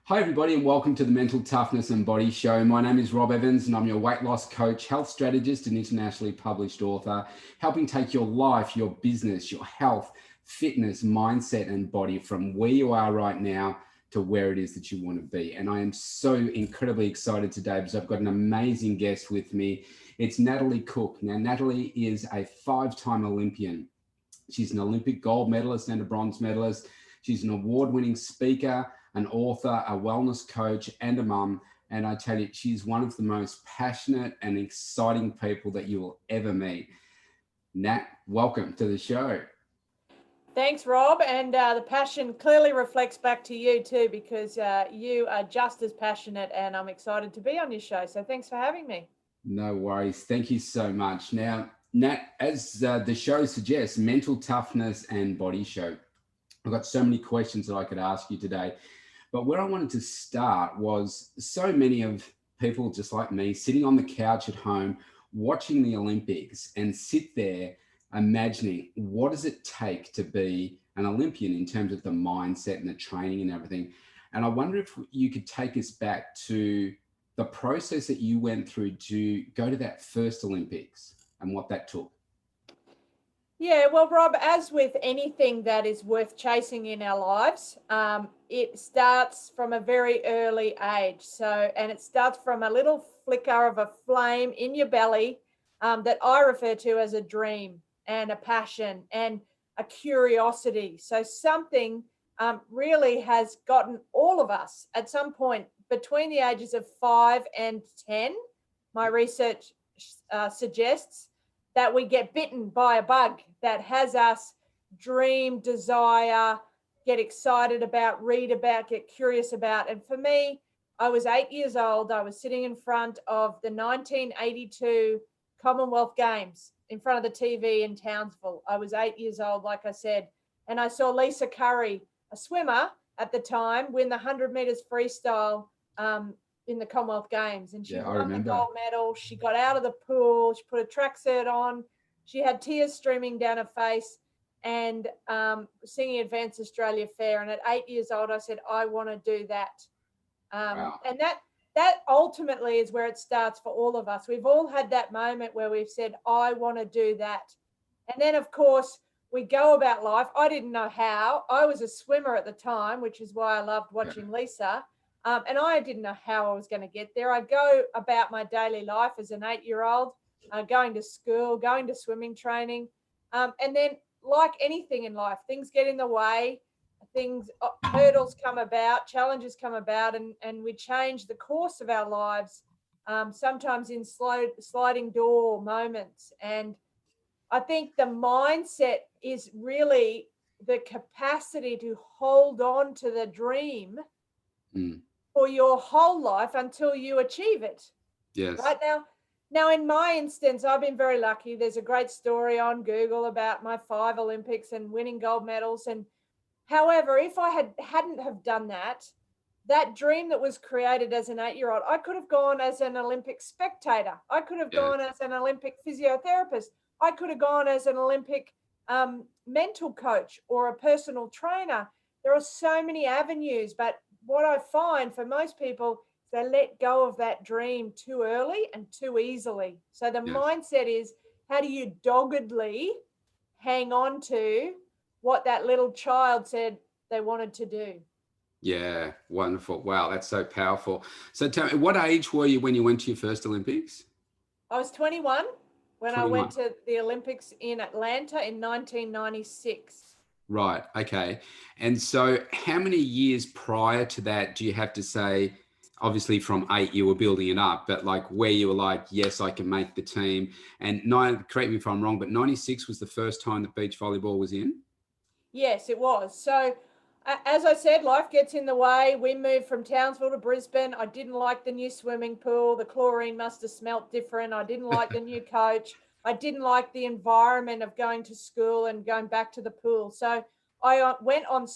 Hi, everybody, and welcome to the Mental Toughness and Body Show. My name is Rob Evans, and I'm your weight loss coach, health strategist, and internationally published author, helping take your life, your business, your health, fitness, mindset, and body from where you are right now to where it is that you want to be. And I am so incredibly excited today because I've got an amazing guest with me. It's Natalie Cook. Now, Natalie is a 5-time Olympian. She's an Olympic gold medalist and a bronze medalist. She's an award-winning speaker, an author, a wellness coach, and a mum. And I tell you, she's one of the most passionate and exciting people that you will ever meet. Nat, welcome to the show. Thanks, Rob. And the passion clearly reflects back to you too, because you are just as passionate, and I'm excited to be on your show. So thanks for having me. No worries. Thank you so much. Now, Nat, as the show suggests, mental toughness and body show. I've got so many questions that I could ask you today. But where I wanted to start was so many of people just like me sitting on the couch at home, watching the Olympics and sit there imagining what does it take to be an Olympian in terms of the mindset and the training and everything. And I wonder if you could take us back to the process that you went through to go to that first Olympics and what that took. Yeah, well, Rob, as with anything that is worth chasing in our lives, it starts from a very early age. And it starts from a little flicker of a flame in your belly that I refer to as a dream and a passion and a curiosity. So something really has gotten all of us at some point between the ages of 5 and 10. My research suggests that we get bitten by a bug that has us dream, desire, get excited about, read about, get curious about. And for me, I was 8 years old. I was sitting in front of the 1982 Commonwealth Games in front of the TV in Townsville. I was 8 years old, like I said, and I saw Lisa Curry, a swimmer at the time, win the 100 meters freestyle in the Commonwealth Games, and she won the gold medal. She got out of the pool, she put a tracksuit on, she had tears streaming down her face, and singing Advance Australia Fair. And at 8 years old, I said, I want to do that. Wow. And that ultimately is where it starts for all of us. We've all had that moment where we've said, I want to do that. And then, of course, we go about life. I didn't know how. I was a swimmer at the time, which is why I loved watching Lisa. And I didn't know how I was going to get there. I go about my daily life as an 8-year-old, going to school, going to swimming training. And then, like anything in life, things get in the way, hurdles come about, challenges come about, and we change the course of our lives, sometimes in sliding door moments. And I think the mindset is really the capacity to hold on to the dream for your whole life until you achieve it. Yes. Right now, in my instance, I've been very lucky. There's a great story on Google about my 5 Olympics and winning gold medals. And however, if I hadn't have done that dream that was created as an 8-year-old, I could have gone as an Olympic spectator. I could have gone as an Olympic physiotherapist. I could have gone as an Olympic mental coach or a personal trainer. There are so many avenues, but what I find for most people is they let go of that dream too early and too easily. So the mindset is, how do you doggedly hang on to what that little child said they wanted to do? Yeah, wonderful. Wow, that's so powerful. So tell me, what age were you when you went to your first Olympics? I was 21 when 21. I went to the Olympics in Atlanta in 1996. Right. Okay. And so how many years prior to that do you have to say, obviously from 8, you were building it up, but like where you were like, yes, I can make the team. And correct me if I'm wrong, but 96 was the first time that beach volleyball was in? Yes, it was. So as I said, life gets in the way. We moved from Townsville to Brisbane. I didn't like the new swimming pool. The chlorine must have smelt different. I didn't like the new coach. I didn't like the environment of going to school and going back to the pool. So I went on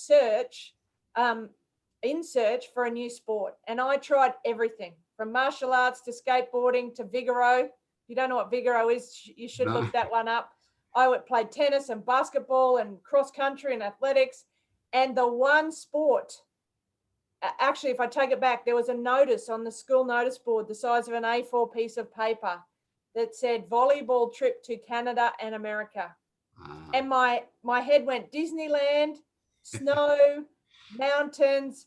in search for a new sport. And I tried everything from martial arts to skateboarding to Vigoro. If you don't know what Vigoro is, you should look that one up. I played tennis and basketball and cross country and athletics. And the one sport actually, if I take it back, there was a notice on the school notice board the size of an A4 piece of paper that said volleyball trip to Canada and America. And my head went Disneyland, snow, mountains,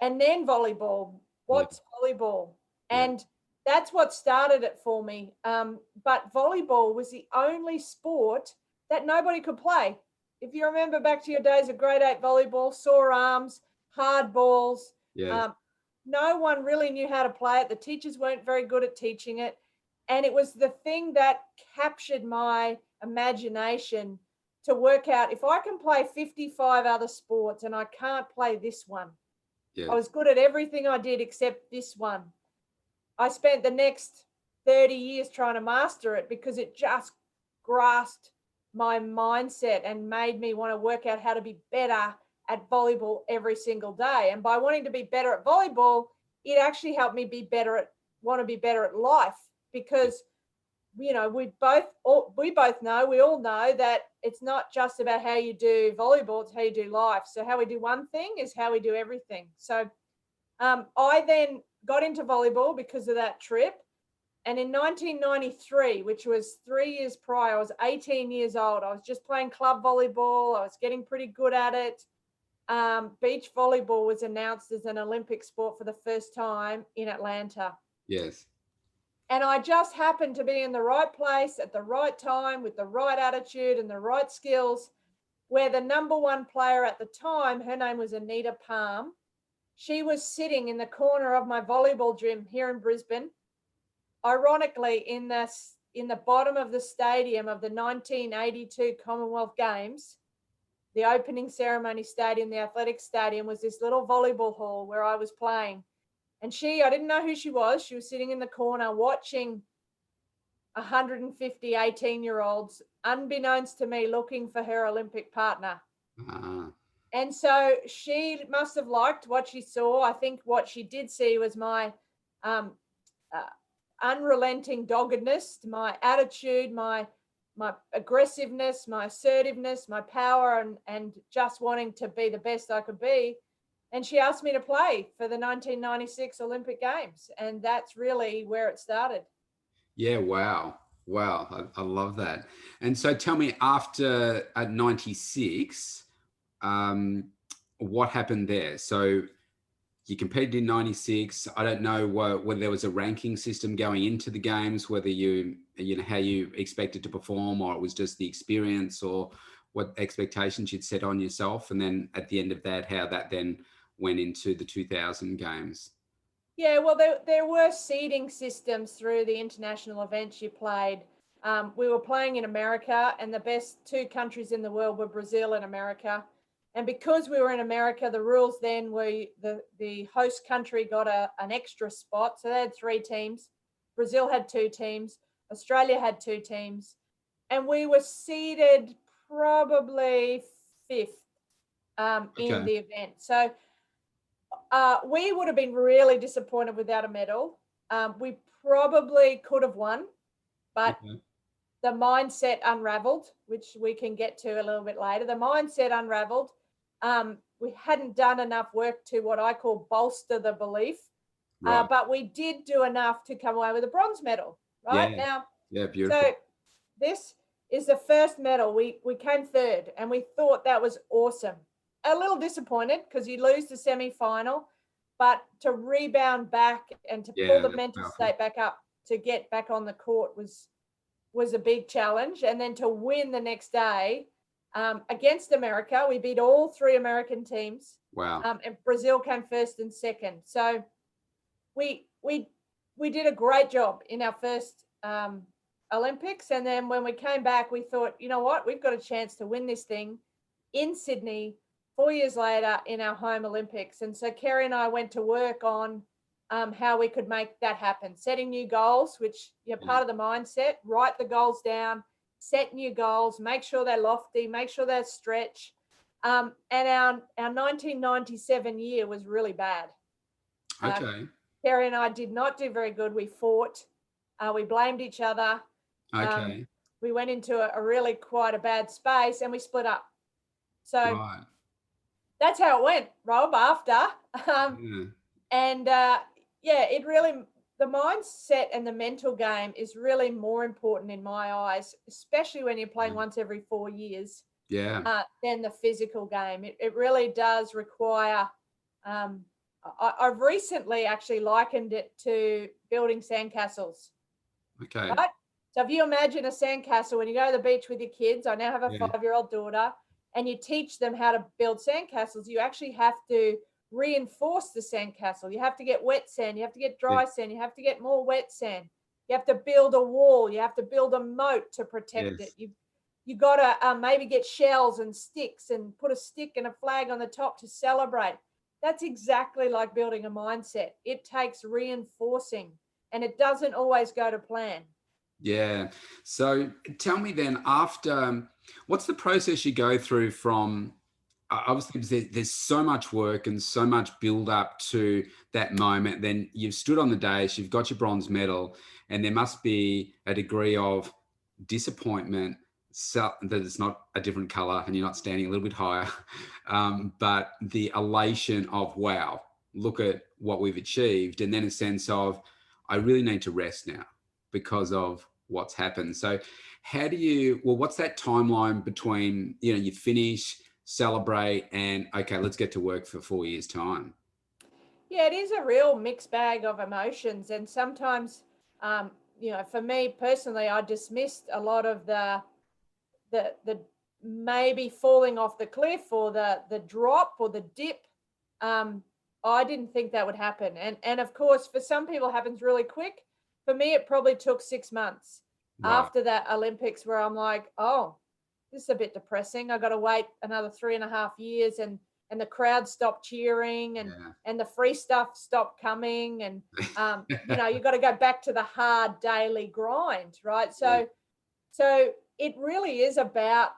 and then volleyball. What's volleyball? And that's what started it for me. But volleyball was the only sport that nobody could play. If you remember back to your days of grade 8 volleyball, sore arms, hard balls, no one really knew how to play it. The teachers weren't very good at teaching it. And it was the thing that captured my imagination to work out, if I can play 55 other sports and I can't play this one, I was good at everything I did except this one. I spent the next 30 years trying to master it because it just grasped my mindset and made me want to work out how to be better at volleyball every single day. And by wanting to be better at volleyball, it actually helped me want to be better at life, because we all know that it's not just about how you do volleyball, it's how you do life. So how we do one thing is how we do everything. So I then got into volleyball because of that trip. And in 1993, which was 3 years prior, I was 18 years old. I was just playing club volleyball. I was getting pretty good at it. Beach volleyball was announced as an Olympic sport for the first time in Atlanta. Yes. And I just happened to be in the right place at the right time with the right attitude and the right skills, where the number one player at the time, her name was Anita Palm. She was sitting in the corner of my volleyball gym here in Brisbane, ironically in the bottom of the stadium of the 1982 Commonwealth Games. The opening ceremony stadium, the athletic stadium, was this little volleyball hall where I was playing. And I didn't know who she was. She was sitting in the corner watching 150 18-year-olds, unbeknownst to me, looking for her Olympic partner. And so she must have liked what she saw. I think what she did see was my unrelenting doggedness, my attitude, my aggressiveness, my assertiveness, my power, and just wanting to be the best I could be. And she asked me to play for the 1996 Olympic Games. And that's really where it started. Yeah, wow. I love that. And so tell me, after at 96, what happened there? So you competed in 96. I don't know whether there was a ranking system going into the games, whether how you expected to perform, or it was just the experience, or what expectations you'd set on yourself. And then at the end of that, how that then went into the 2000 games. Yeah, well, there were seeding systems through the international events you played. We were playing in America, and the best two countries in the world were Brazil and America. And because we were in America, the rules then were the host country got an extra spot. So they had 3 teams. Brazil had 2 teams. Australia had 2 teams. And we were seeded probably 5th in the event. So we would have been really disappointed without a medal. We probably could have won, but the mindset unraveled, which we can get to a little bit later. The mindset unraveled. We hadn't done enough work to what I call bolster the belief, but we did do enough to come away with a bronze medal. Right now, beautiful. So this is the first medal. We came 3rd, and we thought that was awesome. A little disappointed because you lose the semi-final, but to rebound back and to pull the mental state back up to get back on the court was a big challenge. And then to win the next day against America, we beat all 3 American teams. Wow! And Brazil came 1st and 2nd. So we did a great job in our first Olympics. And then when we came back, we thought, you know what, we've got a chance to win this thing in Sydney 4 years later in our home Olympics. And so Kerry and I went to work on how we could make that happen, setting new goals, which part of the mindset, write the goals down, set new goals, make sure they're lofty, make sure they're stretch. And our 1997 year was really bad. Kerry and I did not do very good. We fought. We blamed each other. We went into a really quite a bad space, and we split up. So that's how it went, Rob, after. Yeah. And yeah, it really, the mindset and the mental game is really more important in my eyes, especially when you're playing once every 4 years, Yeah. than the physical game. It really does require, I've recently actually likened it to building sandcastles, Okay. right? So if you imagine a sandcastle, when you go to the beach with your kids, I now have a Yeah. 5-year-old daughter, and you teach them how to build sandcastles, you actually have to reinforce the sandcastle. You have to get wet sand, you have to get dry sand, you have to get more wet sand. You have to build a wall, you have to build a moat to protect it. Yes. You got to maybe get shells and sticks and put a stick and a flag on the top to celebrate. That's exactly like building a mindset. It takes reinforcing, and it doesn't always go to plan. Yeah. So tell me then, after, what's the process you go through from, obviously there's so much work and so much build up to that moment. Then you've stood on the dais, you've got your bronze medal, and there must be a degree of disappointment, so that it's not a different color and you're not standing a little bit higher, but the elation of, wow, look at what we've achieved, and then a sense of, I really need to rest now because of what's happened. So how do you, well, what's that timeline between, you finish, celebrate, and okay, let's get to work for 4 years time? Yeah, it is a real mixed bag of emotions. And sometimes, for me personally, I dismissed a lot of the maybe falling off the cliff, or the drop or the dip. I didn't think that would happen. And of course, for some people it happens really quick. For me, it probably took 6 months Right. after that Olympics, where I'm like, oh, this is a bit depressing. I got to wait another 3.5 years, and the crowd stopped cheering, Yeah. and the free stuff stopped coming, and you got to go back to the hard daily grind, right? Yeah. So it really is about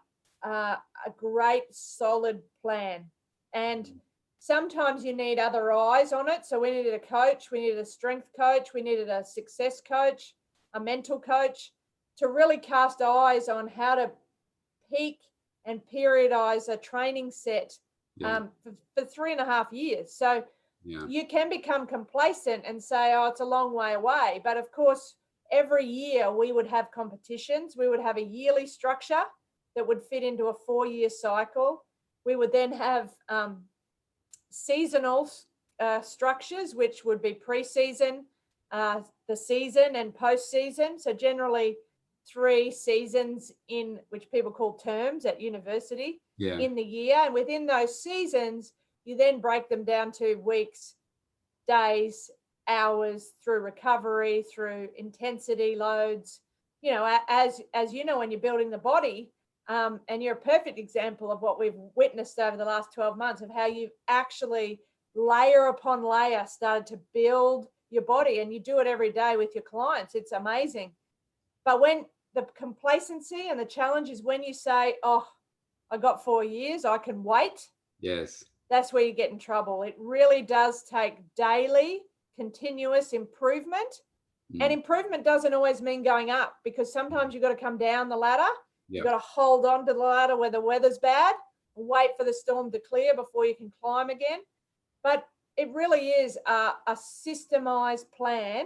a great solid plan. And sometimes you need other eyes on it. So we needed a coach, we needed a strength coach, we needed a success coach, a mental coach, to really cast eyes on how to peak and periodize a training set Yeah. for 3.5 years. So Yeah. you can become complacent and say, oh, it's a long way away. But of course, every year we would have competitions. We would have a yearly structure that would fit into a 4-year cycle. We would then have seasonal structures, which would be pre-season, the season, and post-season. So generally 3 seasons, in which people call terms at university, Yeah. in the year. And within those seasons, you then break them down to weeks, days, hours, through recovery, through intensity loads. As you know, when you're building the body, and you're a perfect example of what we've witnessed over the last 12 months, of how you've actually layer upon layer started to build your body, and you do it every day with your clients. It's amazing. But when the complacency and the challenge is when you say, oh, I got 4 years, I can wait, Yes. that's where you get in trouble. It really does take daily, continuous improvement. And improvement doesn't always mean going up, because sometimes you've got to come down the ladder. You've got to hold on to the ladder where the weather's bad and wait for the storm to clear before you can climb again. But it really is a systemized plan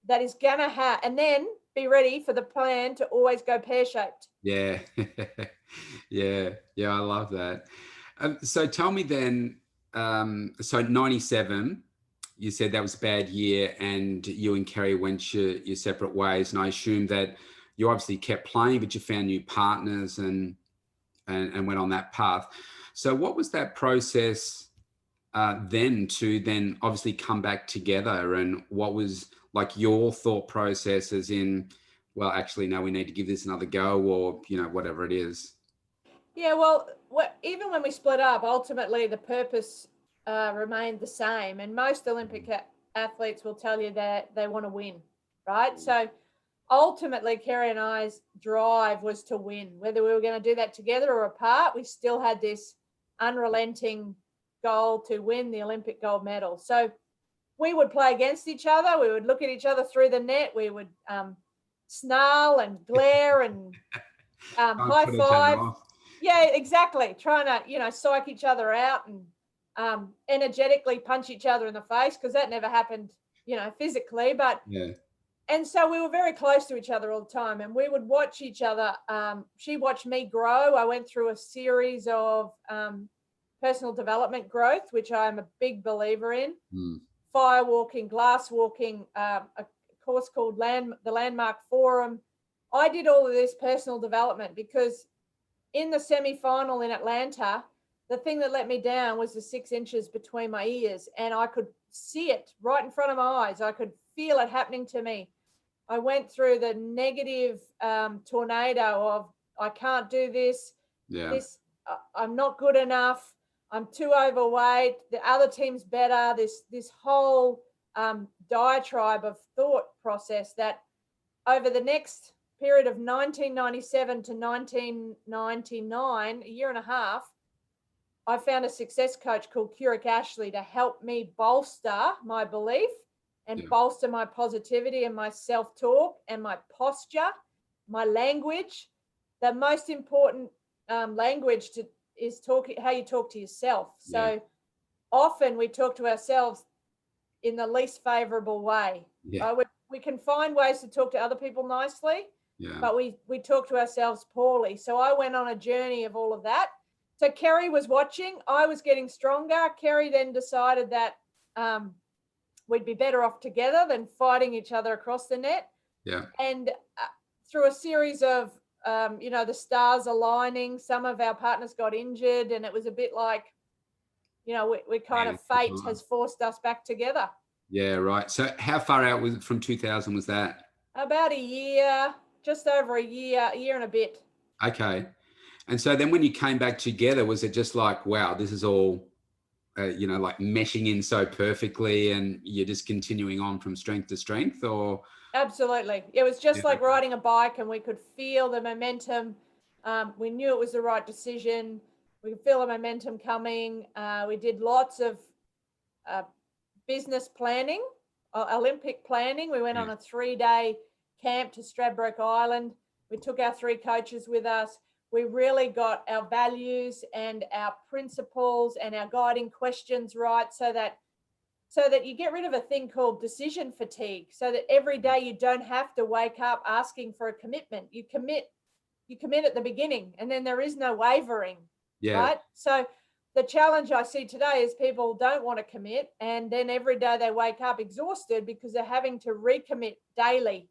that is going to have, and then be ready for the plan to always go pear-shaped. Yeah. Yeah. Yeah. I love that. So tell me then, so 97, you said that was a bad year and you and Kerry went your separate ways. And I assume that you obviously kept playing, but you found new partners and went on that path. So what was that process then to then obviously come back together, and what was like your thought process, as in, well, actually, no, we need to give this another go, or, whatever it is? Yeah, well, even when we split up, ultimately the purpose remained the same. And most Olympic athletes will tell you that they want to win, right? So ultimately, Kerry and I's drive was to win. Whether we were going to do that together or apart, we still had this unrelenting goal to win the Olympic gold medal. So we would play against each other. We would look at each other through the net. We would snarl and glare and high Put each other five. off. Yeah, exactly. Trying to, psych each other out. And energetically punch each other in the face, because that never happened, physically, but and so we were very close to each other all the time, and we would watch each other. She watched me grow. I went through a series of personal development growth, which I'm a big believer in. Fire walking, glass walking, a course called the Landmark Forum. I did all of this personal development because in the semi-final in Atlanta, the thing that let me down was the 6 inches between my ears, and I could see it right in front of my eyes. I could feel it happening to me. I went through the negative tornado of, I can't do this. I'm not good enough. I'm too overweight. The other team's better. This whole diatribe of thought process that over the next period of 1997 to 1999, a year and a half, I found a success coach called Curic Ashley to help me bolster my belief and bolster my positivity and my self-talk and my posture, my language. The most important language is how you talk to yourself. So often we talk to ourselves in the least favorable way. We can find ways to talk to other people nicely, but we talk to ourselves poorly. So I went on a journey of all of that. So Kerry was watching. I was getting stronger. Kerry then decided that we'd be better off together than fighting each other across the net. And through a series of, the stars aligning, some of our partners got injured, and it was a bit like, we kind of, fate has forced us back together. Yeah, right. So how far out was from 2000 was that? About a year, just over a year and a bit. Okay. And so then when you came back together, was it just like, wow, this is all, like meshing in so perfectly, and you're just continuing on from strength to strength, or? Absolutely. It was just like riding a bike, and we could feel the momentum. We knew it was the right decision. We could feel the momentum coming. We did lots of business planning, Olympic planning. We went on a 3-day camp to Stradbroke Island. We took our 3 coaches with us. We really got our values and our principles and our guiding questions right, so that you get rid of a thing called decision fatigue, so that every day you don't have to wake up asking for a commitment. You commit at the beginning, and then there is no wavering. Right? So the challenge I see today is people don't want to commit, and then every day they wake up exhausted because they're having to recommit daily.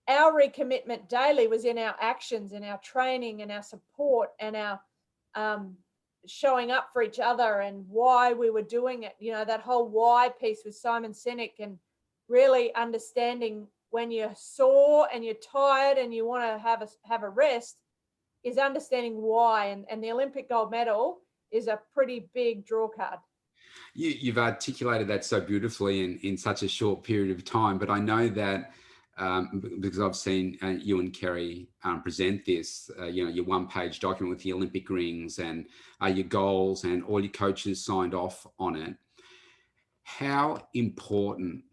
Our recommitment daily was in our actions, in our training, and our support, and our showing up for each other, and why we were doing it. That whole why piece with Simon Sinek, and really understanding when you're sore and you're tired and you want to have a rest, is understanding why. And the Olympic gold medal is a pretty big draw card. You've articulated that so beautifully in such a short period of time, but I know that because I've seen you and Kerry present this, your one-page document with the Olympic rings and your goals, and all your coaches signed off on it. How important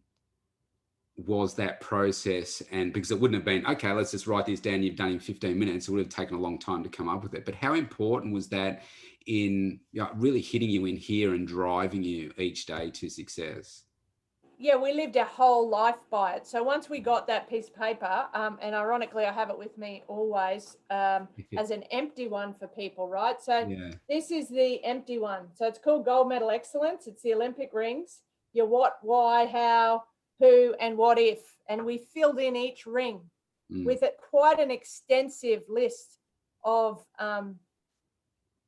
was that process? And because it wouldn't have been, okay, let's just write this down, you've done it in 15 minutes, it would have taken a long time to come up with it. But how important was that in really hitting you in here and driving you each day to success? Yeah, we lived our whole life by it. So once we got that piece of paper, and ironically, I have it with me always as an empty one for people, right? So this is the empty one. So it's called Gold Medal Excellence. It's the Olympic rings, your what, why, how, who, and what if. And we filled in each ring with quite an extensive list of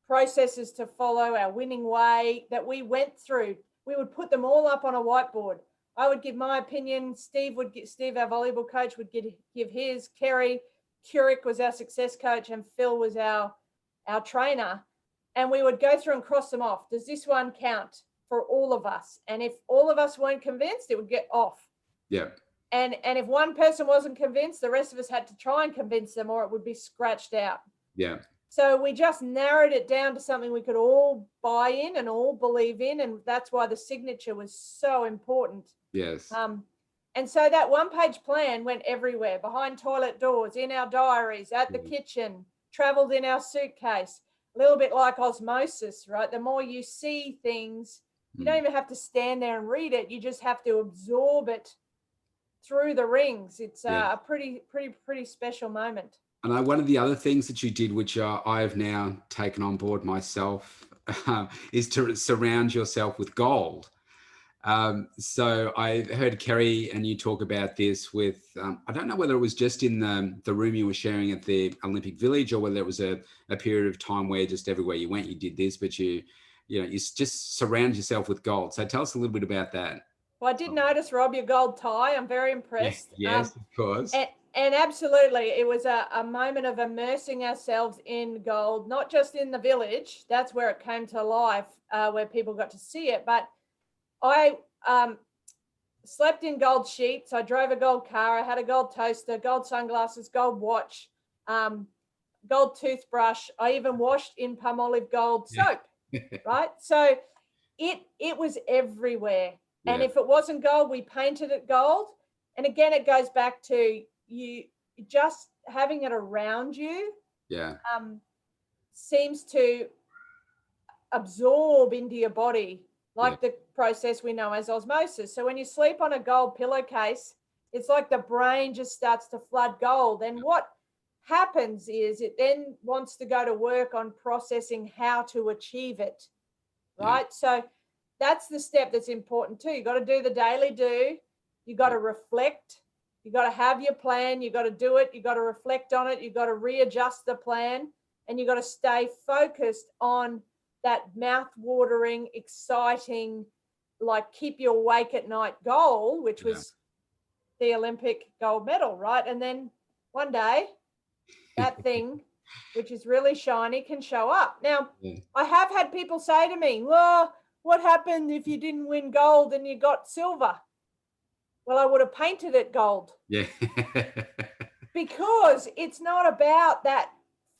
processes to follow, our winning way that we went through. We would put them all up on a whiteboard. I would give my opinion. Steve, our volleyball coach, would give his. Kerry Curic was our success coach, and Phil was our trainer. And we would go through and cross them off. Does this one count for all of us? And if all of us weren't convinced, it would get off. And if one person wasn't convinced, the rest of us had to try and convince them, or it would be scratched out. So we just narrowed it down to something we could all buy in and all believe in. And that's why the signature was so important. And so that one-page plan went everywhere, behind toilet doors, in our diaries, at the kitchen, traveled in our suitcase. a little bit like osmosis, right? The more you see things, you don't even have to stand there and read it. You just have to absorb it through the rings. It's a pretty special moment. And one of the other things that you did, which I have now taken on board myself, is to surround yourself with gold. So I heard Kerry and you talk about this with, I don't know whether it was just in the room you were sharing at the Olympic Village, or whether it was a period of time where just everywhere you went, you did this, but you just surround yourself with gold. So tell us a little bit about that. Well, I did notice, Rob, your gold tie. I'm very impressed. Yes, of course. And absolutely, it was a moment of immersing ourselves in gold, not just in the village. That's where it came to life, where people got to see it. But I slept in gold sheets. I drove a gold car. I had a gold toaster, gold sunglasses, gold watch, gold toothbrush. I even washed in Palmolive gold soap, right? So it was everywhere. Yeah. And if it wasn't gold, we painted it gold. And again, it goes back to you just having it around you. Yeah. Seems to absorb into your body, like the process we know as osmosis. So when you sleep on a gold pillowcase, it's like the brain just starts to flood gold. And what happens is it then wants to go to work on processing how to achieve it, right? Yeah. So that's the step that's important too. You got to do the daily do. You got to reflect. You got to have your plan. You got to do it. You got to reflect on it. You got to readjust the plan, and you got to stay focused on that mouth-watering, exciting, like keep you awake at night goal, which was the Olympic gold medal, right? And then one day, that thing, which is really shiny, can show up. Now, I have had people say to me, well, what happened if you didn't win gold and you got silver? Well, I would have painted it gold. Yeah. Because it's not about that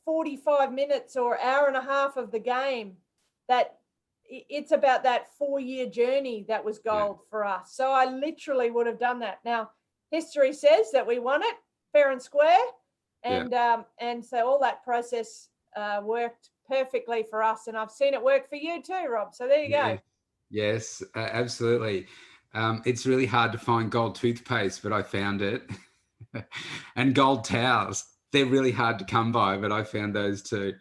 45 minutes or hour and a half of the game. That it's about that 4-year journey that was gold for us. So I literally would have done that. Now, history says that we won it fair and square. And so all that process worked perfectly for us. And I've seen it work for you too, Rob. So there you go. Yes, absolutely. It's really hard to find gold toothpaste, but I found it. And gold towels. They're really hard to come by, but I found those too.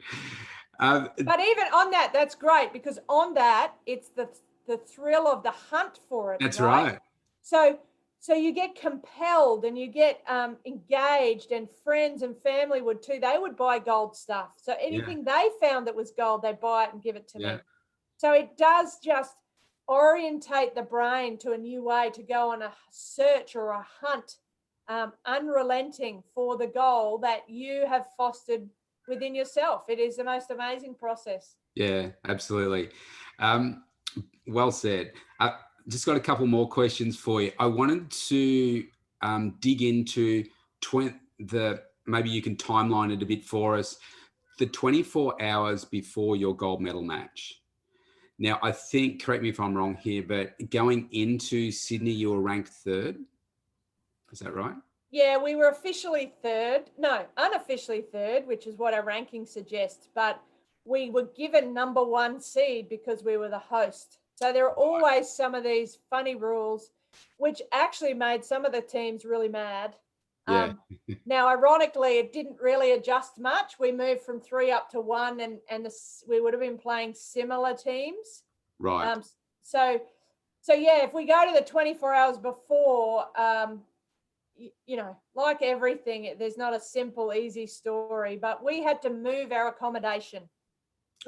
But even on that, that's great, because on that, it's the thrill of the hunt for it. That's right. So you get compelled and you get engaged, and friends and family would too. They would buy gold stuff. So anything they found that was gold, they'd buy it and give it to me. So it does just orientate the brain to a new way to go on a search or a hunt, unrelenting for the goal that you have fostered within yourself. It is the most amazing process. Yeah, absolutely. Well said. Just got a couple more questions for you. I wanted to dig into maybe you can timeline it a bit for us, the 24 hours before your gold medal match. Now, I think, correct me if I'm wrong here, but going into Sydney, you were ranked 3rd. Is that right? Yeah, we were officially 3rd. No, unofficially 3rd, which is what our ranking suggests. But we were given number 1 seed because we were the host. So there are always some of these funny rules, which actually made some of the teams really mad. Yeah. Now, ironically, it didn't really adjust much. We moved from 3 up to 1, and we would have been playing similar teams. Right. So yeah, if we go to the 24 hours before, like everything, there's not a simple, easy story, but we had to move our accommodation.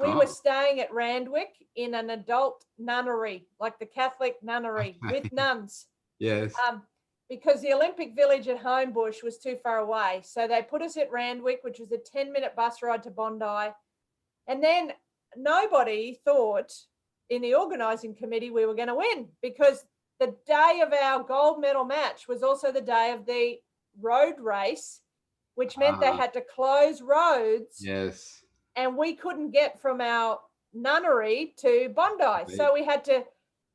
We were staying at Randwick in an adult nunnery, like the Catholic nunnery, with nuns. Yes. Because the Olympic Village at Homebush was too far away. So they put us at Randwick, which was a 10-minute bus ride to Bondi. And then nobody thought in the organising committee we were going to win, because the day of our gold medal match was also the day of the road race, which meant they had to close roads. Yes. And we couldn't get from our nunnery to Bondi. So we had to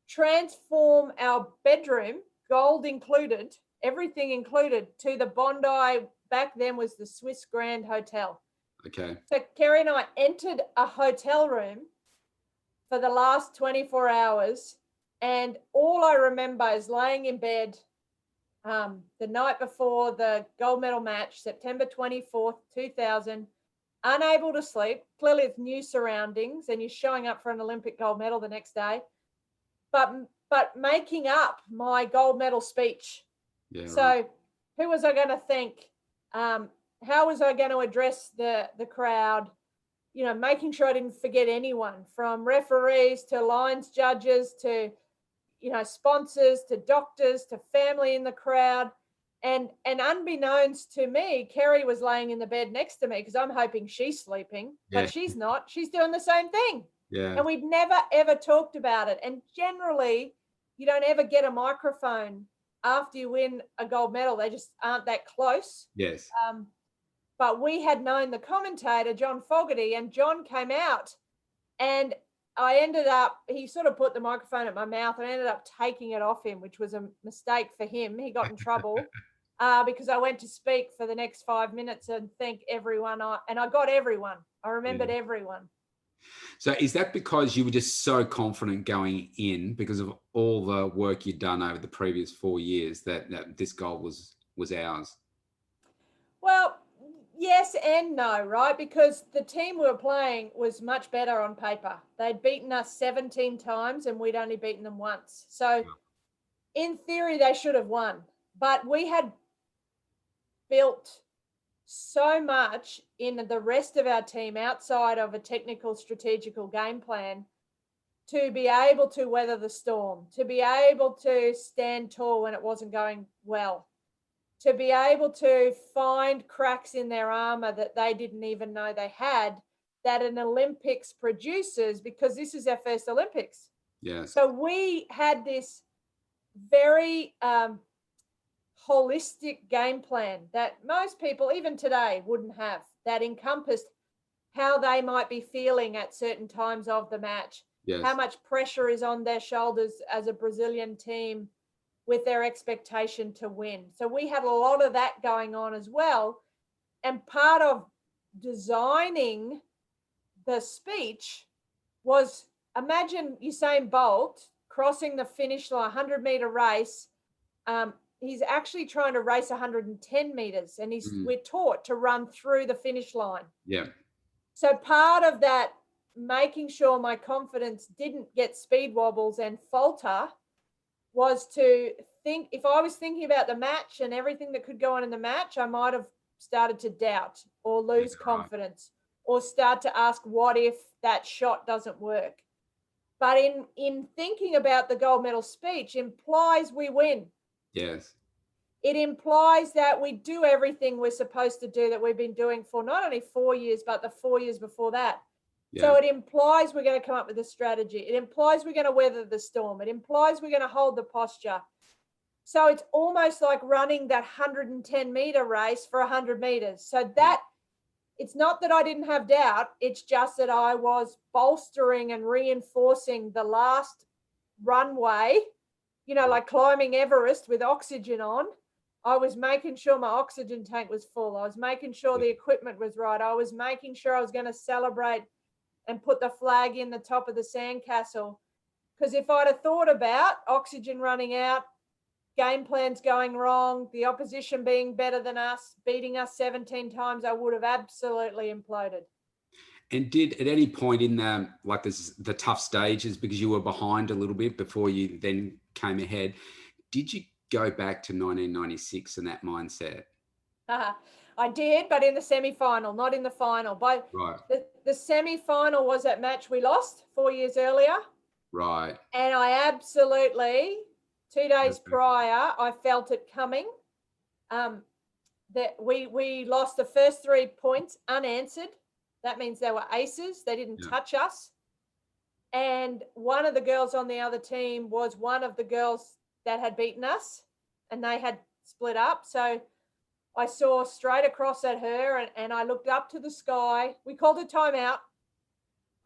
transform our bedroom, gold included, everything included, to the Bondi. Back then was the Swiss Grand Hotel. Okay. So Kerry and I entered a hotel room for the last 24 hours. And all I remember is laying in bed the night before the gold medal match, September 24th, 2000, unable to sleep, clearly with new surroundings, and you're showing up for an Olympic gold medal the next day, but making up my gold medal speech. Yeah. So Right. who was I going to thank? How was I going to address the crowd? You know, making sure I didn't forget anyone, from referees to lines judges to, you know, sponsors to doctors to family in the crowd. And unbeknownst to me, Kerry was laying in the bed next to me because I'm hoping she's sleeping, Yeah. but she's not. She's doing the same thing. Yeah. And we'd never, ever talked about it. And generally, you don't ever get a microphone after you win a gold medal. They just aren't that close. Yes. But we had known the commentator, John Fogarty, and John came out, and I ended up, he sort of put the microphone at my mouth, and I ended up taking it off him, which was a mistake for him. He got in trouble because I went to speak for the next 5 minutes and thank everyone. And I got everyone. I remembered everyone. So is that because you were just so confident going in because of all the work you'd done over the previous 4 years that this goal was ours? Well, yes and no, right? Because the team we were playing was much better on paper. They'd beaten us 17 times and we'd only beaten them once. So in theory, they should have won. But we had built so much in the rest of our team outside of a technical strategical game plan to be able to weather the storm, to be able to stand tall when it wasn't going well, to be able to find cracks in their armor that they didn't even know they had, that an Olympics produces, because this is our first Olympics. Yes. So we had this very holistic game plan that most people, even today, wouldn't have, that encompassed how they might be feeling at certain times of the match, Yes. how much pressure is on their shoulders as a Brazilian team with their expectation to win. So we had a lot of that going on as well. And part of designing the speech was, imagine Usain Bolt crossing the finish line, 100-meter race. He's actually trying to race 110 meters, and we're taught to run through the finish line. Yeah. So part of that, making sure my confidence didn't get speed wobbles and falter, was to think, if I was thinking about the match and everything that could go on in the match, I might have started to doubt or lose confidence or start to ask, what if that shot doesn't work? But in thinking about the gold medal speech implies we win. Yes. It implies that we do everything we're supposed to do that we've been doing for not only 4 years, but the 4 years before that. Yeah. So it implies we're going to come up with a strategy. It implies we're going to weather the storm. It implies we're going to hold the posture. So it's almost like running that 110-meter race for 100 meters. So that it's not that I didn't have doubt. It's just that I was bolstering and reinforcing the last runway, you know, like climbing Everest with oxygen on. I was making sure my oxygen tank was full. I was making sure the equipment was right. I was making sure I was going to celebrate and put the flag in the top of the sandcastle. Because if I'd have thought about oxygen running out, game plans going wrong, the opposition being better than us, beating us 17 times, I would have absolutely imploded. And did at any point in the tough stages, because you were behind a little bit before you then came ahead, did you go back to 1996 and that mindset? I did, but in the semi-final, not in the final. But the semi-final was that match we lost 4 years earlier. Right. And I absolutely, 2 days prior, I felt it coming. That we lost the first 3 points unanswered. That means they were aces. They didn't touch us. And one of the girls on the other team was one of the girls that had beaten us, and they had split up. So I saw straight across at her, and I looked up to the sky. We called a timeout.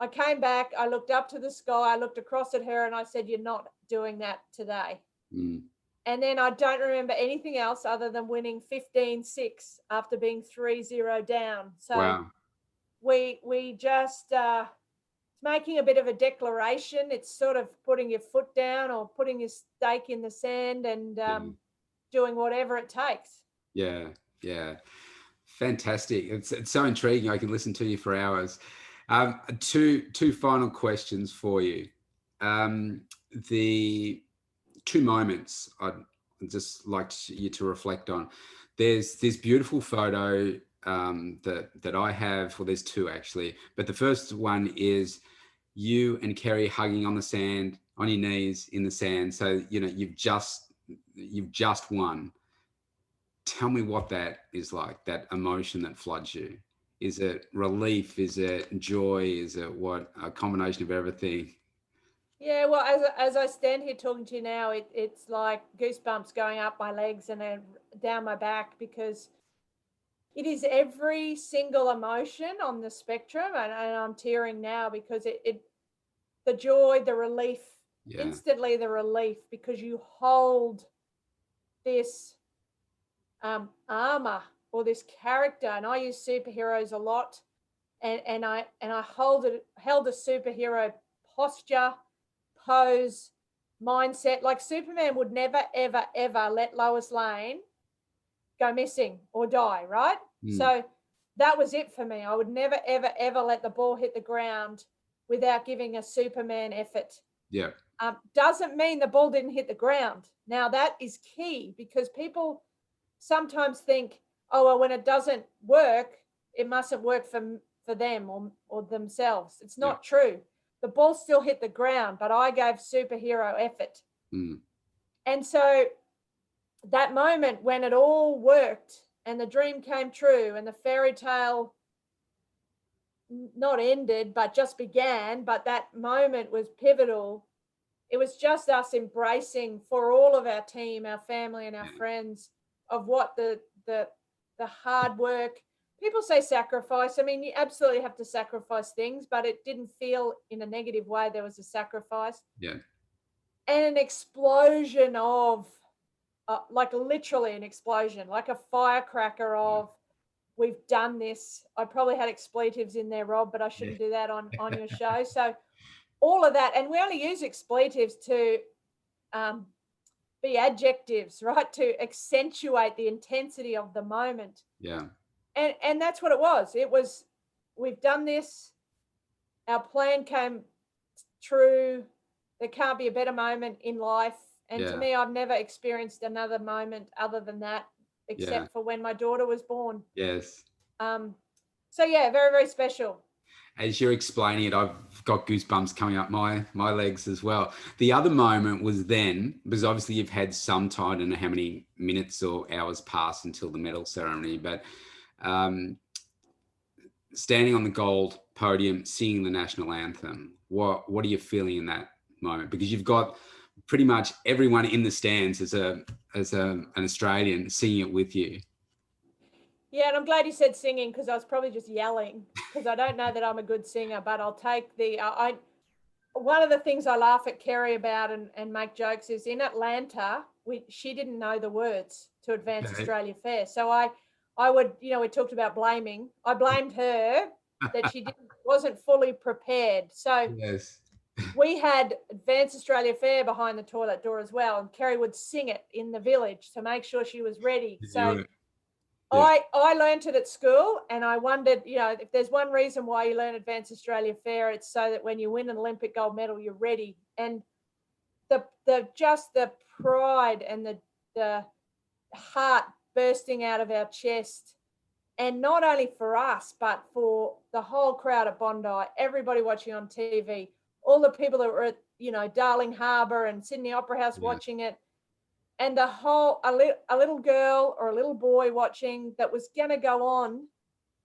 I came back. I looked up to the sky. I looked across at her, and I said, "You're not doing that today." And then I don't remember anything else other than winning 15-6 after being 3-0 down. So we just it's making a bit of a declaration. It's sort of putting your foot down or putting your stake in the sand and doing whatever it takes. Yeah, yeah. Fantastic. It's so intriguing. I can listen to you for hours. Two final questions for you. The two moments I'd just like you to reflect on. There's this beautiful photo that I have. Well, there's two actually, but the first one is you and Kerry hugging on the sand, on your knees in the sand. So you've just won. Tell me what that is like, that emotion that floods you. Is it relief? Is it joy? Is it what? A combination of everything? Yeah, well, as I stand here talking to you now, it's like goosebumps going up my legs and then down my back, because it is every single emotion on the spectrum, and I'm tearing now because the joy, the relief, instantly the relief, because you hold this armor or this character, and I use superheroes a lot, and I held a superhero posture, pose, mindset. Like Superman would never ever ever let Lois Lane go missing or die, right? So that was it for me. I would never ever ever let the ball hit the ground without giving a Superman effort. Yeah. Doesn't mean the ball didn't hit the ground. Now that is key, because people sometimes think, oh, well, when it doesn't work, it mustn't work for them or themselves. It's not true. The ball still hit the ground, but I gave superhero effort. And so that moment when it all worked and the dream came true and the fairy tale not ended, but just began, but that moment was pivotal. It was just us embracing for all of our team, our family and our friends, of what the hard work. People say sacrifice. I mean, you absolutely have to sacrifice things, but it didn't feel in a negative way there was a sacrifice. Yeah. And an explosion of, like literally an explosion, like a firecracker of, we've done this. I probably had expletives in there, Rob, but I shouldn't do that on your show. So all of that, and we only use expletives to be adjectives, right? To accentuate the intensity of the moment. Yeah. And that's what it was. It was, we've done this. Our plan came true. There can't be a better moment in life. And to me, I've never experienced another moment other than that, except for when my daughter was born. Yes. So yeah, very, very special. As you're explaining it, I've got goosebumps coming up my legs as well. The other moment was then, because obviously you've had some time, I don't know how many minutes or hours passed until the medal ceremony, but standing on the gold podium, singing the national anthem, what are you feeling in that moment? Because you've got pretty much everyone in the stands as an Australian singing it with you. Yeah, and I'm glad you said singing, because I was probably just yelling, because I don't know that I'm a good singer, but I'll take the one of the things I laugh at Kerry about and make jokes is, in Atlanta, she didn't know the words to Advance Australia Fair. So I would, we talked about blaming. I blamed her that she wasn't fully prepared. So we had Advance Australia Fair behind the toilet door as well, and Kerry would sing it in the village to make sure she was ready. So I learned it at school, and I wondered, if there's one reason why you learn Advance Australia Fair, it's so that when you win an Olympic gold medal, you're ready. And the pride and the heart bursting out of our chest, and not only for us, but for the whole crowd at Bondi, everybody watching on TV, all the people that were at, Darling Harbour and Sydney Opera House watching it. And a little girl or a little boy watching that was going to go on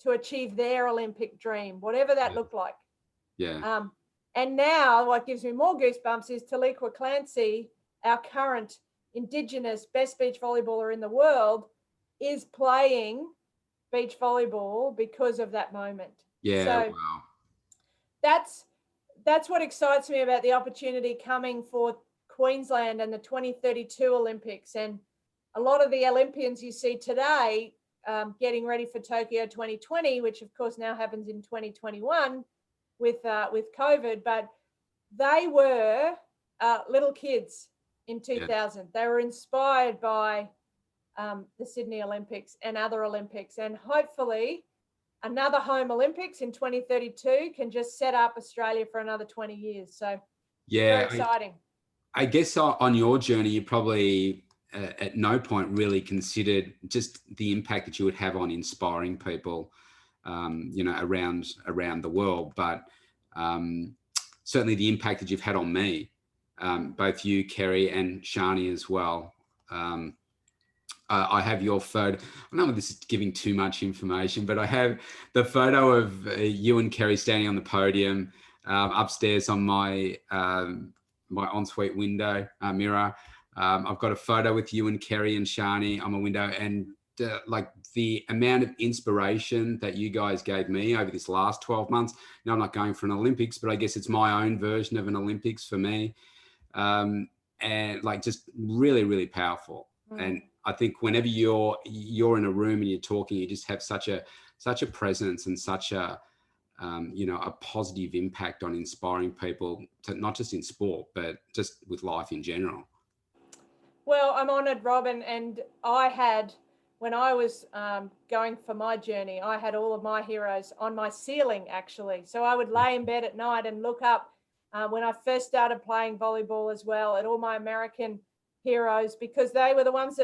to achieve their Olympic dream, whatever that looked like. Yeah. And now what gives me more goosebumps is Taliqua Clancy, our current Indigenous best beach volleyballer in the world, is playing beach volleyball because of that moment. Yeah. So wow. That's what excites me about the opportunity coming for Queensland and the 2032 Olympics. And a lot of the Olympians you see today getting ready for Tokyo 2020, which of course now happens in 2021 with COVID, but they were little kids in 2000. Yeah. They were inspired by the Sydney Olympics and other Olympics, and hopefully another home Olympics in 2032 can just set up Australia for another 20 years. So yeah, very exciting. I guess on your journey, you probably at no point really considered just the impact that you would have on inspiring people, around the world. But certainly the impact that you've had on me, both you, Kerry, and Shani as well. I have your photo. I don't know if this is giving too much information, but I have the photo of you and Kerry standing on the podium upstairs on my my ensuite window mirror. I've got a photo with you and Kerry and Shani on my window, and like the amount of inspiration that you guys gave me over this last 12 months. Now, I'm not going for an Olympics, but I guess it's my own version of an Olympics for me. And like just really, really powerful. And I think whenever you're in a room and you're talking, you just have such a presence and such a a positive impact on inspiring people, to not just in sport, but just with life in general. Well, I'm honoured, Robin, and I had, when I was going for my journey, I had all of my heroes on my ceiling, actually. So I would lay in bed at night and look up when I first started playing volleyball as well, at all my American heroes, because they were the ones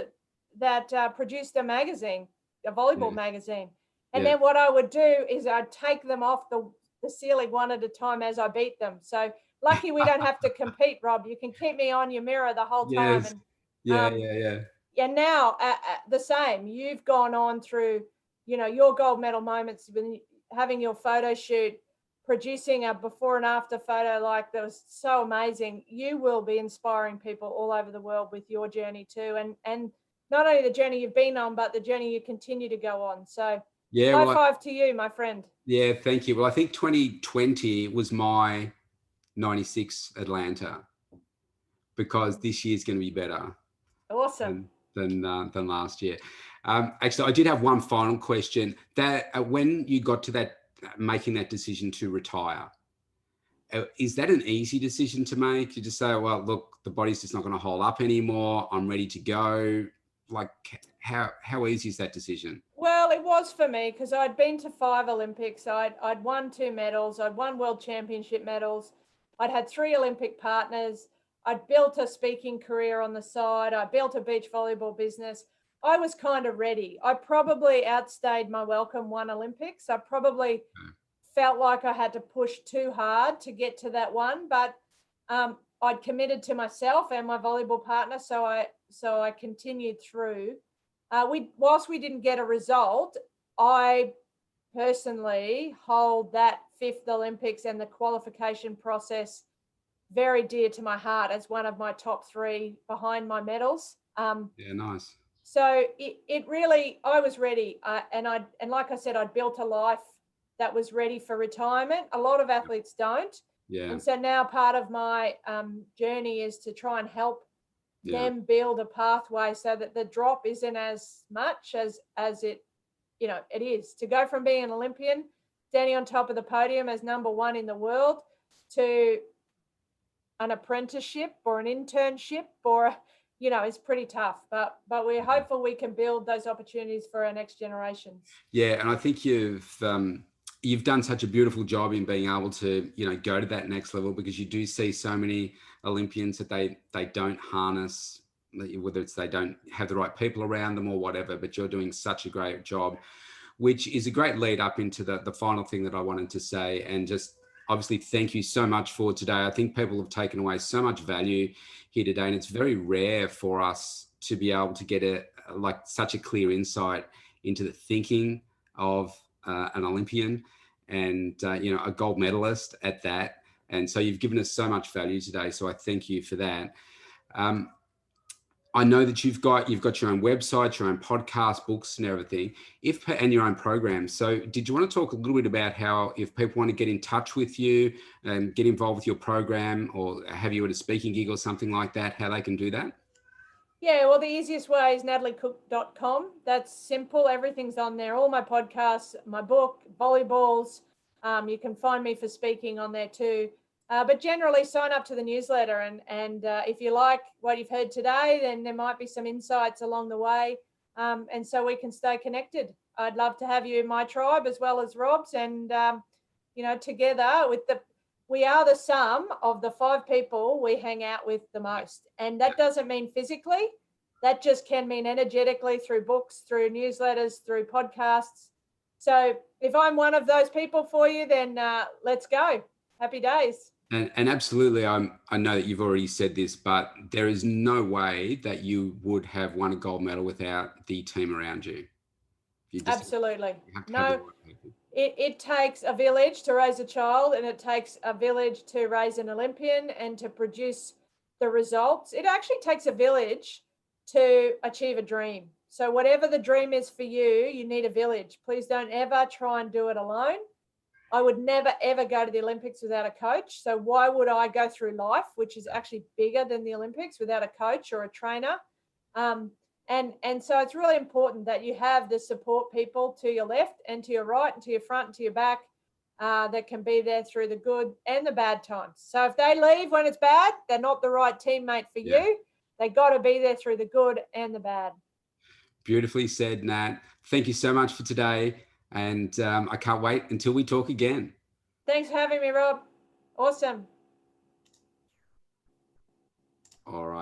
that produced a magazine, a volleyball magazine. And then what I would do is I'd take them off the ceiling one at a time as I beat them. So lucky we don't have to compete, Rob. You can keep me on your mirror the whole time. Yes. And, And now the same, you've gone on through, your gold medal moments, when having your photo shoot, producing a before and after photo, like that was so amazing. You will be inspiring people all over the world with your journey too. And not only the journey you've been on, but the journey you continue to go on. So high five to you, my friend. Yeah, thank you. Well, I think 2020 was my 96 Atlanta, because this year's going to be better. Awesome. Than last year. Actually, I did have one final question. That when you got to that, making that decision to retire, is that an easy decision to make? You just say, well, look, the body's just not going to hold up anymore. I'm ready to go. Like, how easy is that decision? Well, it was for me, because I'd been to 5 Olympics. I'd won 2 medals. I'd won world championship medals. I'd had 3 Olympic partners. I'd built a speaking career on the side. I built a beach volleyball business. I was kind of ready. I probably outstayed my welcome 1 Olympics. I probably felt like I had to push too hard to get to that one, but I'd committed to myself and my volleyball partner, so I continued through. Whilst we didn't get a result, I personally hold that 5th Olympics and the qualification process very dear to my heart as one of my top 3 behind my medals. Yeah, nice. So it really, I was ready. And like I said, I'd built a life that was ready for retirement. A lot of athletes don't. Yeah. And so now part of my journey is to try and help them build a pathway so that the drop isn't as much as it, it is. To go from being an Olympian, standing on top of the podium as number 1 in the world, to an apprenticeship or an internship, or it's pretty tough, but we're hopeful we can build those opportunities for our next generation. Yeah, and I think you've done such a beautiful job in being able to go to that next level, because you do see so many Olympians that they don't harness, whether it's they don't have the right people around them or whatever, but you're doing such a great job, which is a great lead up into the final thing that I wanted to say. And just obviously, thank you so much for today. I think people have taken away so much value here today, and it's very rare for us to be able to get such a clear insight into the thinking of an Olympian, and a gold medalist at that. And so you've given us so much value today. So I thank you for that. I know that you've got your own website, your own podcast, books and everything, and your own program. So did you want to talk a little bit about how, if people want to get in touch with you and get involved with your program, or have you at a speaking gig or something like that, how they can do that? Yeah, well, the easiest way is nataliecook.com. That's simple. Everything's on there. All my podcasts, my book, volleyballs. You can find me for speaking on there too. But generally, sign up to the newsletter. And if you like what you've heard today, then there might be some insights along the way. And so we can stay connected. I'd love to have you in my tribe as well as Rob's. And, together we are the sum of the 5 people we hang out with the most. And that doesn't mean physically. That just can mean energetically through books, through newsletters, through podcasts. So if I'm one of those people for you, then let's go. Happy days. And absolutely, I know that you've already said this, but there is no way that you would have won a gold medal without the team around you. Absolutely. No. It takes a village to raise a child, and it takes a village to raise an Olympian and to produce the results. It actually takes a village to achieve a dream. So whatever the dream is for you, you need a village. Please don't ever try and do it alone. I would never, ever go to the Olympics without a coach. So why would I go through life, which is actually bigger than the Olympics, without a coach or a trainer? And so it's really important that you have the support people to your left and to your right and to your front and to your back that can be there through the good and the bad times. So if they leave when it's bad, they're not the right teammate for you. They got to be there through the good and the bad. Beautifully said, Nat. Thank you so much for today. And I can't wait until we talk again. Thanks for having me, Rob. Awesome. All right.